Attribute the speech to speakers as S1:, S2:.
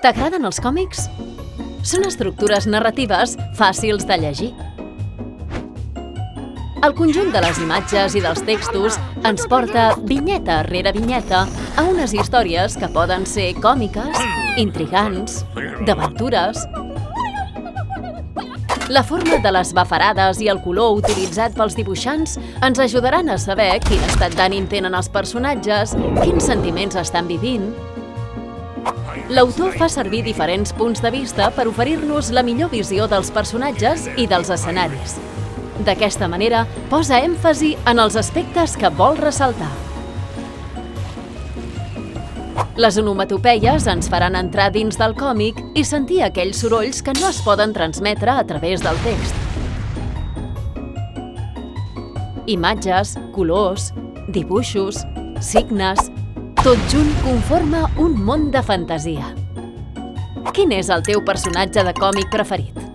S1: T'agraden els còmics? Són estructures narratives fàcils de llegir. El conjunt de les imatges i dels textos ens porta, vinyeta rere vinyeta, a unes històries que poden ser còmiques, intrigants, d'aventures. La forma de les bafarades i el color utilitzat pels dibuixants ens ajudaran a saber quin estat d'ànim tenen els personatges, quins sentiments estan vivint. L'autor fa servir diferents punts de vista per oferir-nos la millor visió dels personatges i dels escenaris. D'aquesta manera, posa èmfasi en els aspectes que vol ressaltar. Les onomatopeies ens faran entrar dins del còmic i sentir aquells sorolls que no es poden transmetre a través del text. Imatges, colors, dibuixos, signes... Tot junt conforma un món de fantasia. Quin és el teu personatge de còmic preferit?